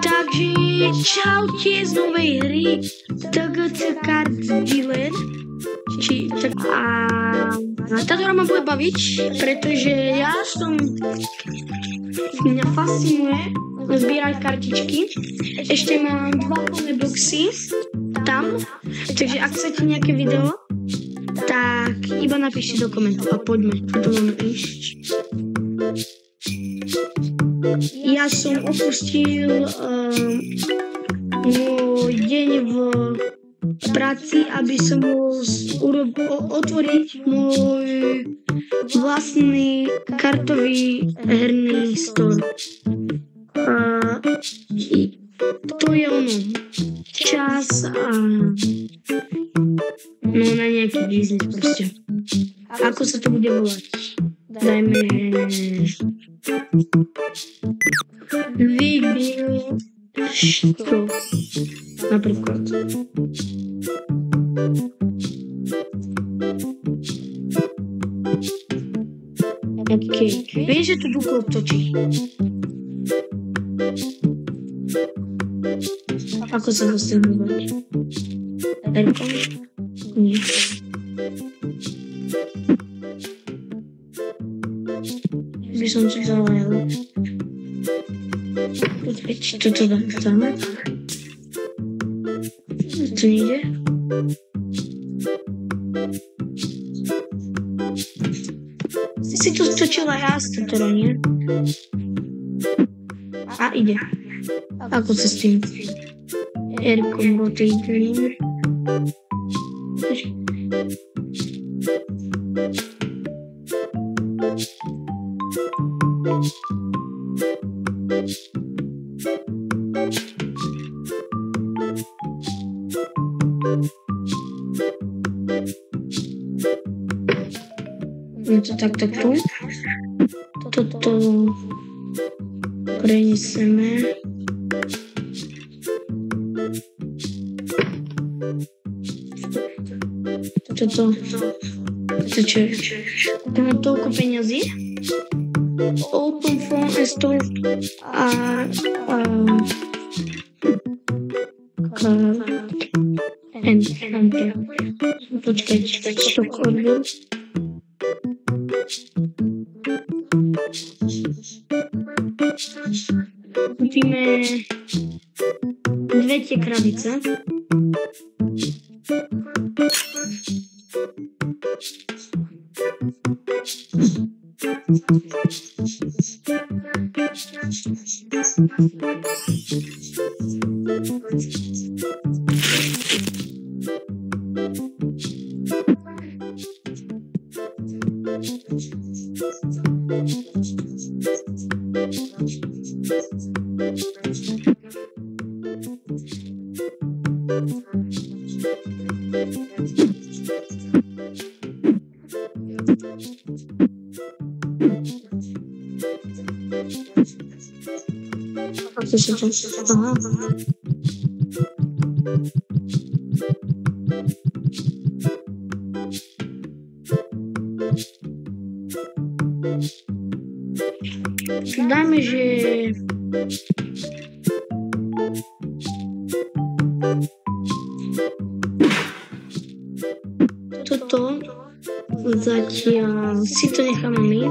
Takže čaute z novej hry TGC Card Dealer. A táto hra ma bude baviť, pretože mňa fascinuje zbierať kartičky. Ešte mám 2 plné boxy tam, takže ak chcete nejaké video, tak iba napíšte do komentov a poďme ísť. Ja som opustil môj deň v práci, aby som mohol otvoriť môj vlastný kartový herný store. To je ono. Čas na nejaký biznis proste. Ako sa to bude volať? Dajme vybil što napríklad. OK. Viem, že tu Dukol točí. Ako sa dostanú bať? Erkom? Nie. By som si zalajal. Počkaj, toto dáme. To nejde? Si to stočila ja z toto, nie? A ide. Ako sa s tým Erkom rotating? Je to takto tu. Toto preneseme. Toto čo je? Máme toľko peňazí. Open phone and store počkajte, stock order. Kúpime 2 tie krabice. Dajme, že toto zatiaľ si to necháme my.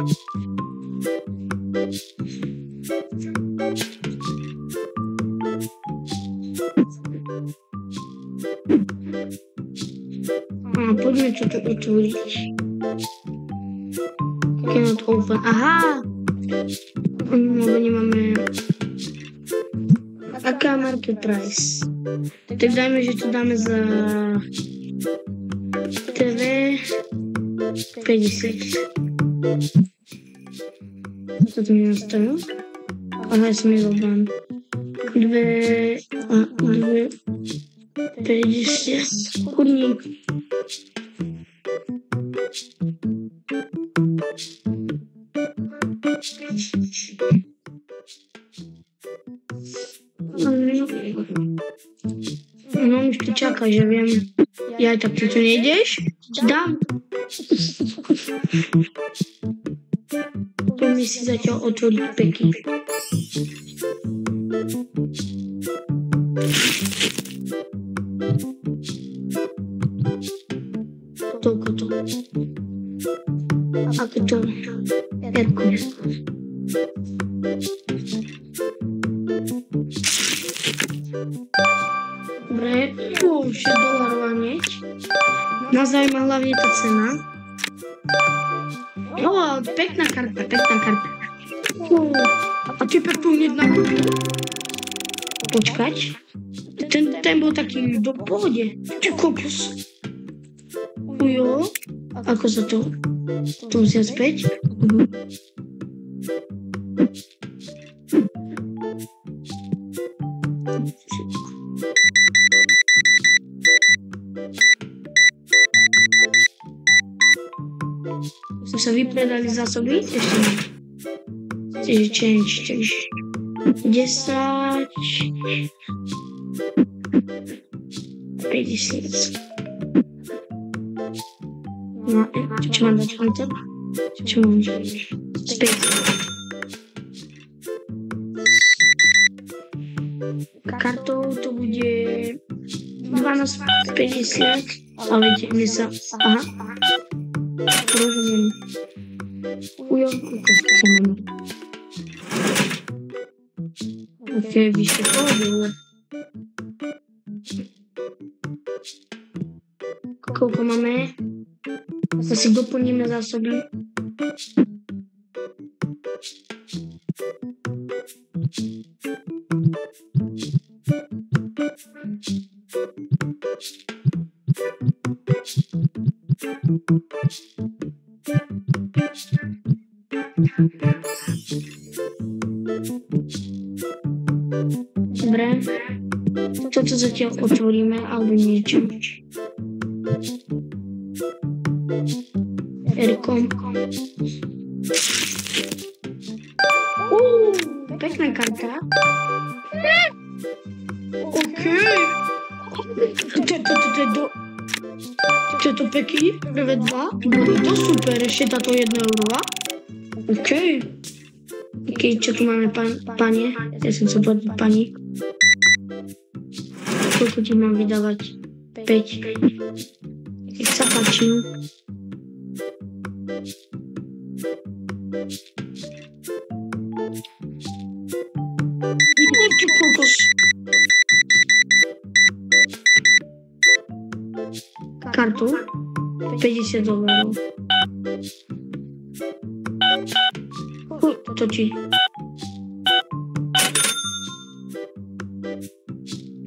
A poďme toto otvoriť. Cannot open. Aha! Lebo nemáme... Aká market price? Tak dajme, že to dáme za... TV 50. Toto mi nastavil. Ale ja som je zobrán. 50. Kurník. No už tu čaká, že viem. Ja tak ty tu nejdeš? Dám. Poďme si zatiaľ otvoriť peky. Erku. Dobre, už je dolarová hneď. Nás zaujíma hlavne tá cena. Pekná karta. A typer tu hneď na kupu. Počkať. Ten bol taký do pohode. Čo kokos? Jo. Ako sa to? To musia späť. Sa vypredali zásoby? Ešte nie. Čiže change. 10 50. No, čo mám dať enter? Čo mám dať? Späť. Kartou to bude 12,50, ale kde sa... Aha. Rozumiem. Ujonku sa mám. Ok, vyššie pohode. Koľko máme? Asi doplníme zásoby. Dobre. Toto zatiaľ otvoríme, alebo niečo. Erkom. Pekná karta. OK. To je to pekný. Prvé dva. Boli to super. Ešte táto 1 eurová. OK. OK, čo tu máme, pane? Ja som sa povedať pani. Koľko ti mám vydávať? 5. Keď sa páči. Čo kokos? Kartu? 50 dolárov. Točí.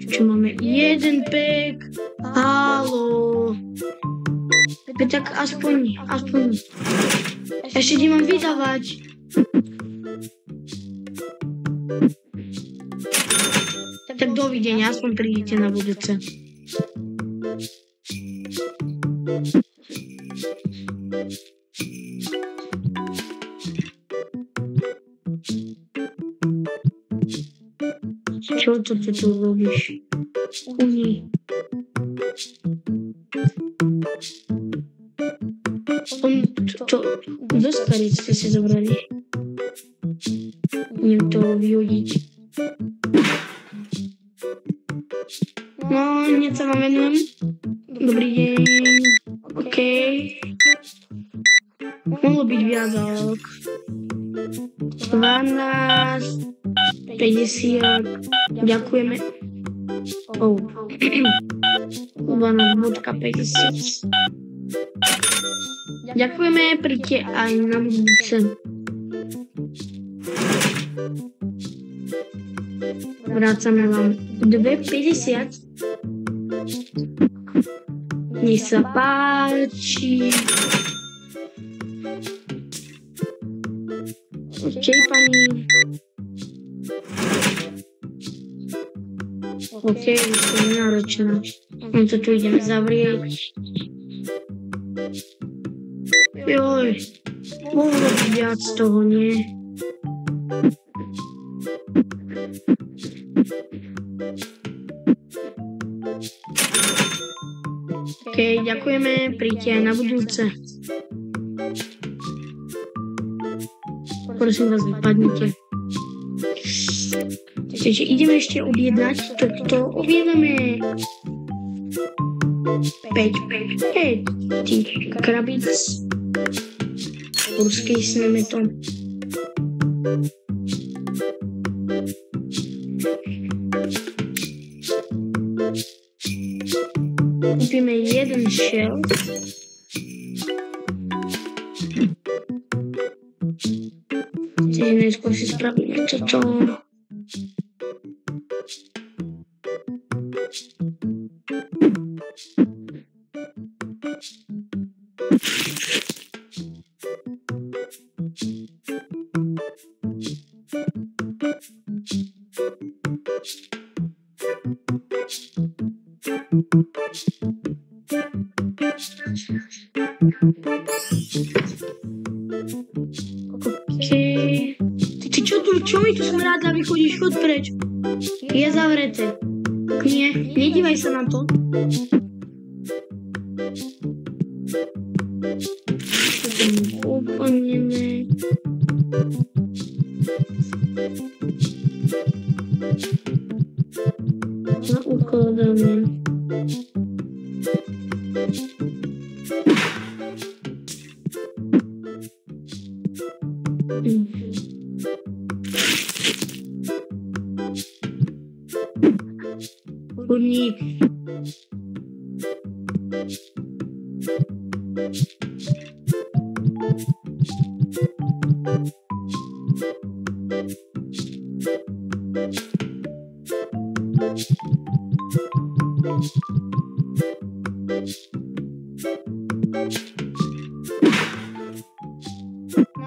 Čo máme? Jeden pek. Haló. Tak aspoň. Ešte ti mám vydávať. Tak dovidenia, aspoň prídete na budúce. Čo to tu robíš? Uní. To dosť starý ste si zobrali. Idem to vyhodiť. No, hneď sa vám venujem. Dobrý deň. OK. Mohlo byť viac, ale 12, 50. Ďakujeme. 12,50. Ďakujeme, príďte aj na budúce. Vrácame vám 2,50. Nech sa páči. Čej, pani. OK, vy ste nenáročná. On to tu ideme zavrieť. Joj, mohlo byť viac toho, nie? OK, ďakujeme, príďte aj na budúce. Prosím vás, vypadnite. Takže ideme ešte objednať. Toto objednáme 5 tých krabíc. rozkýsneme to. Kúpime jeden šel. Čiže najskôr si spravíme toto. Ty čo mi tu smrádza, vychodíš, chod preč. Je zavreté. Nie, nedívaj sa na to. Úplneme. No, ukladáme. Kurník.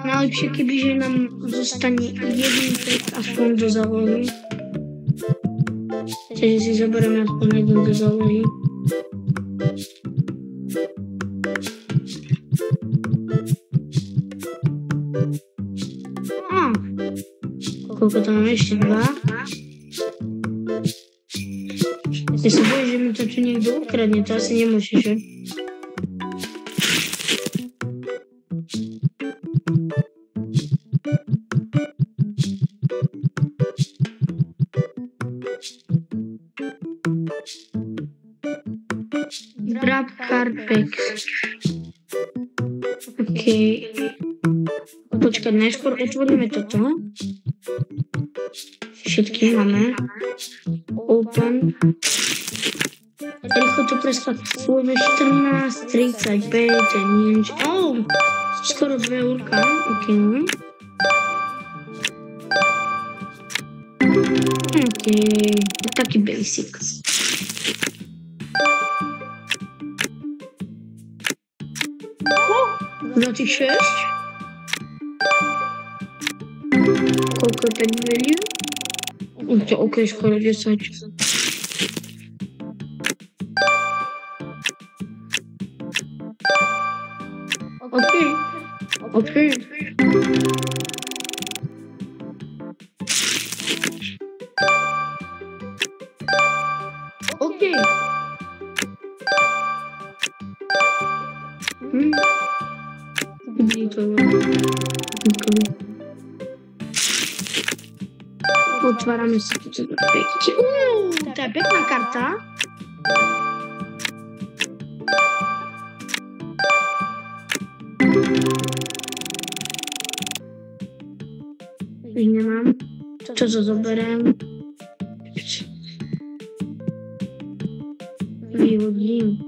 Najlepšie, kebyže nám zostane jeden pek aspoň do zálohy. Takže si zoberieme aspoň jeden do zálohy. Koľko tam máme ešte? 2. Ty sa bojíš, že mi to tu niekto ukradne, to asi nemôže, že? Grab Carpex. OK. Počkať, najskôr otvoríme toto. Všetky máme. Open. Rýchlo to preskať. Fúrme 14:35. Skoro 2 eurka. OK. OK. Taký basic. Za tých 6. Koľko je pet value? To OK, skoro 10. OK. OK. OK. Otvárame si to pekne. To je pekná karta. Už nemám. Čo to zoberiem? Vyhodím.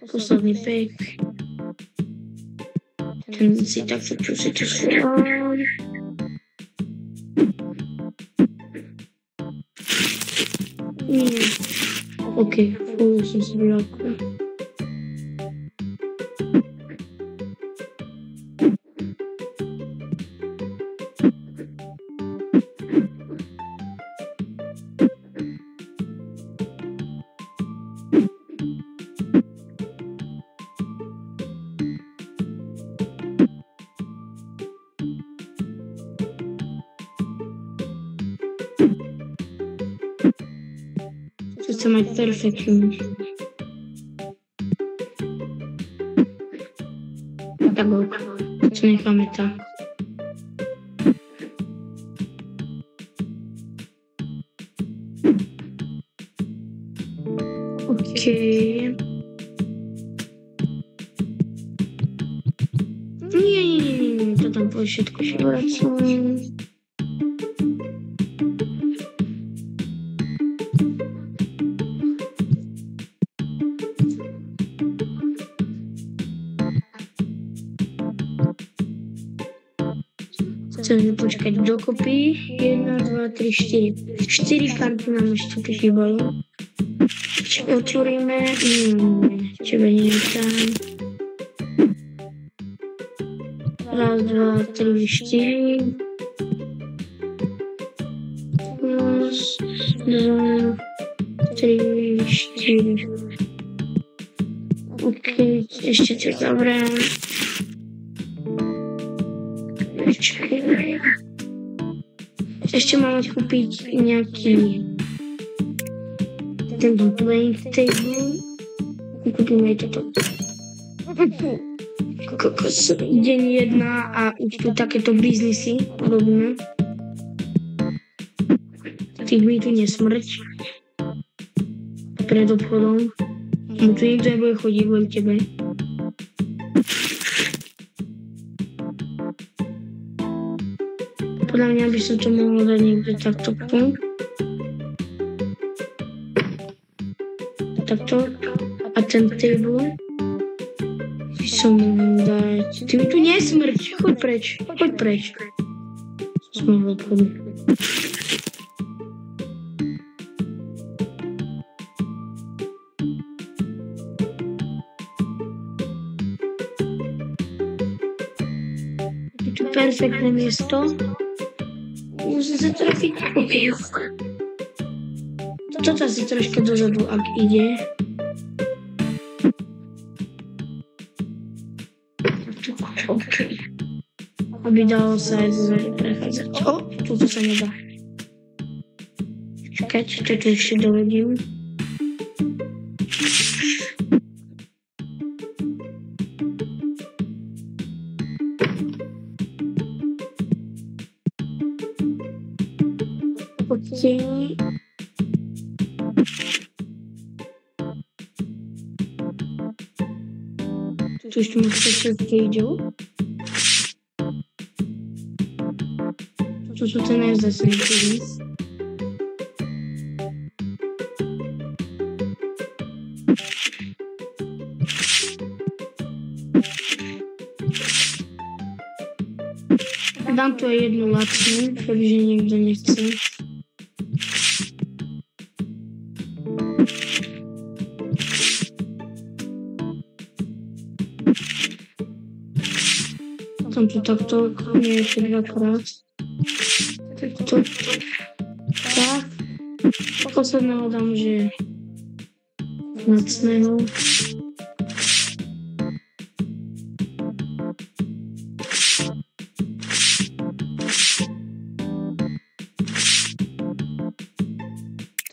Posledný pek. Ten si takto prosíte schovám. Nie. OK, fúj, som si vylakol. Chcę mať perfektný. Tak, to necháme tak. OK. Nie, to tam všetko się wraca. Chcemy poczekać dokopy. 1, 2, 3, 4. 4 karty nam jeszcze tu chýbajú. Otvoríme. Tebe nie je tam. Raz, 2, 3, 4. Raz, 2, 3, 4. Okej, jeszcze cię zabrałem. Jeszcze mamy kupić nejaký tento playing table. Kupíme toto. Kokos. Deň 1 a už tu takéto biznisy robíme. Tých mi tu nesmrť. Pred obchodom. No tu nikto nebude chodiť kvôli tebe. Podľa mňa by som to mohol dať niekde takto. Takto. A ten table by som mohol dať. Ty mi tu nesmrť. Choď preč. Sme v obchodu. Je tu perfektné miesto. Musím sa trafiť. OK. Toto asi troška dozadu, ak ide. OK. Aby dalo sa aj zozadu prechádzať. Toto sa nedá. Čakať, toto ešte dovedím. Okay. Tu ešte máš všetky idú. Tu sú ten najvzácnejší. Dám tu aj jednu lacnú, kebyže niekto nechce. Tam tu takto, nie ešte dvakrát. Takto. Tak. Posledného dám, že lacného.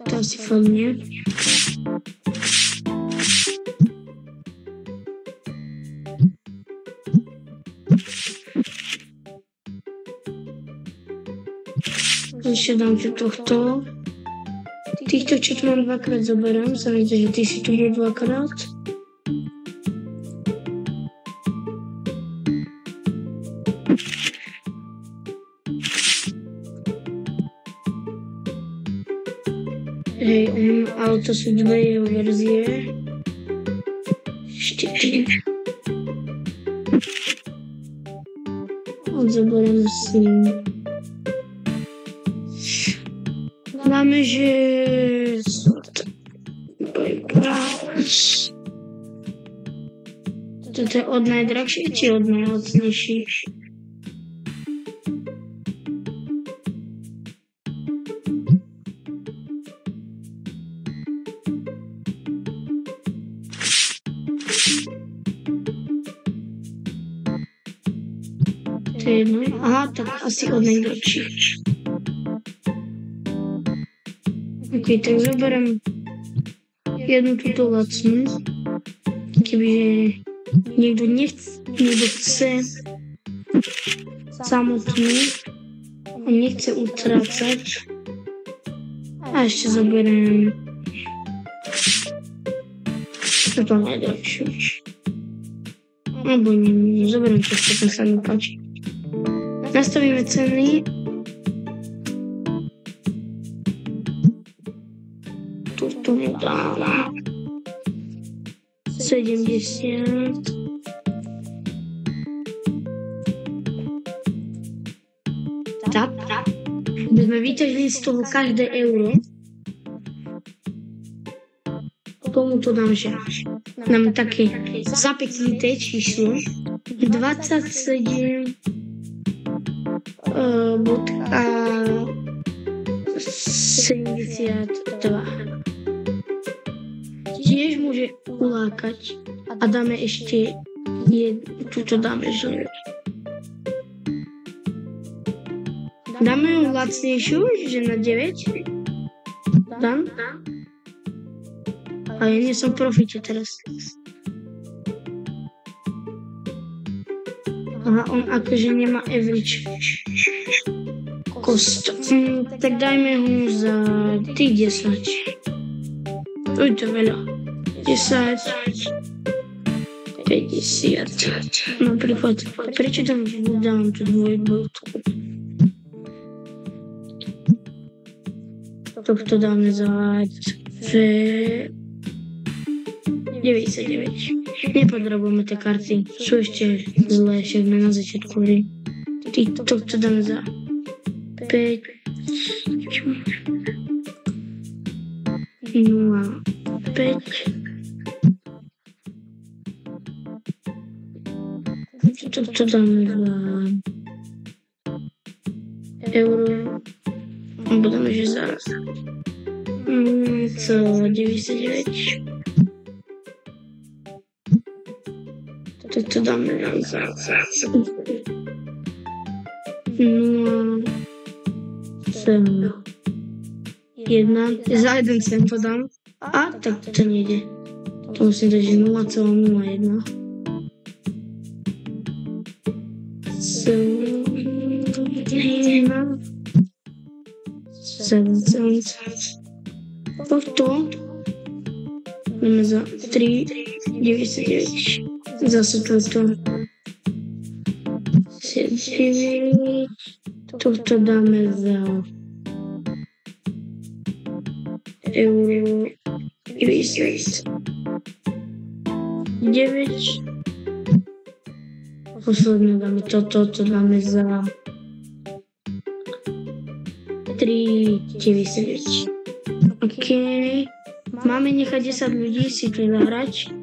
To asi fakt nie. Ešte dám tu tohto. Týchto, čo tu mám dvakrát zoberiem. Sa viete, že ty si tu bol dvakrát. Hej, ale to sú dve jeho verzie. Ešte. Zoberiem si. Dáme, že toto je od najdrahších či od najlacnejších? To je jedno. Aha, tak asi od najdrahších. OK, tak zoberiem jednu túto lacnú. Kebyže niekto chce samotnú a nechce utrácať. A ešte zoberiem toto najdrahšie. Alebo zoberiem to, čo sa mi páči. Nastavíme ceny. Tu mu dáme 70. Tak. By sme vyťažili z toho každé euro. Komu to dám, že nám také zapeknuté číslo 27 bodka 72. Tiež môže ulákať a dáme ešte tuto dáme, že dáme ju lacnejšiu, že na 9. Dám. A ja nie som v profite teraz. Aha, on akože nemá average cost. Tak dajme ho za tých 10. Uj, to veľa. 10. 50. Napríklad, prečo tam dám tú dvojbodku? Tohto dáme za 99. Nepodrobujeme tie karty. Sú ešte zlé, však sme na začiatku hry. Tohto dáme za 5. 0,5. Tohto dáme za euro. Budeme, že zaraz. 99. Toto dáme za 0,7. 1. Za 1 cent to dám. A tak to nejde. To musím dať, že 0,01. 7 cent. Tohto dáme za 3,99. Zase toto 7. Tohto dáme za euro 9. Posledné dáme toto dáme za 3,99. OK. Máme nechať 10 ľudí si tu zahrať.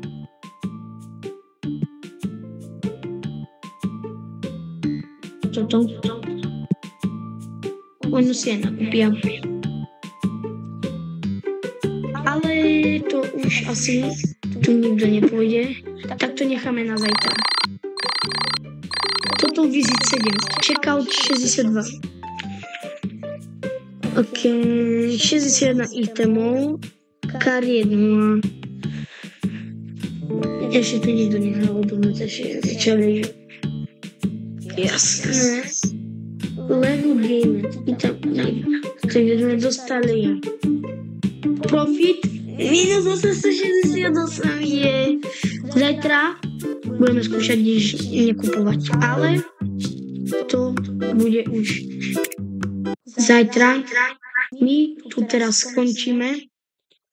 Toto. Oni si aj nakúpia. Ale to už asi tu nikto nepôjde. Tak to necháme na zajtra. Toto visit 7. Checkout 62. OK. 61 itemov. Kariet 0. Ešte tu nikto nehral, odobnúť ešte vyčali. Jasné. Level game. Takže sme dostali profit minus 868 je. Zajtra budeme skúšať nič nekupovať, ale to bude už zajtra. My tu teraz skončíme.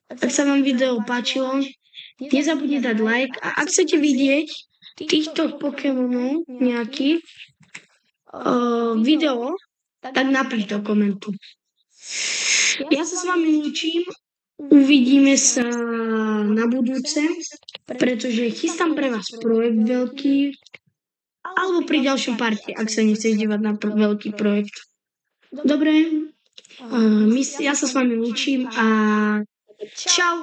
Ak sa vám video páčilo, nezabudnite dať like a ak chcete vidieť týchto Pokémonov nejakých video, tak napíšte do komentu. Ja sa s vami lúčim, uvidíme sa na budúce, pretože chystám pre vás projekt veľký, alebo pri ďalšom parte, ak sa nechcete dívať na veľký projekt. Dobre, ja sa s vami lúčim a čau!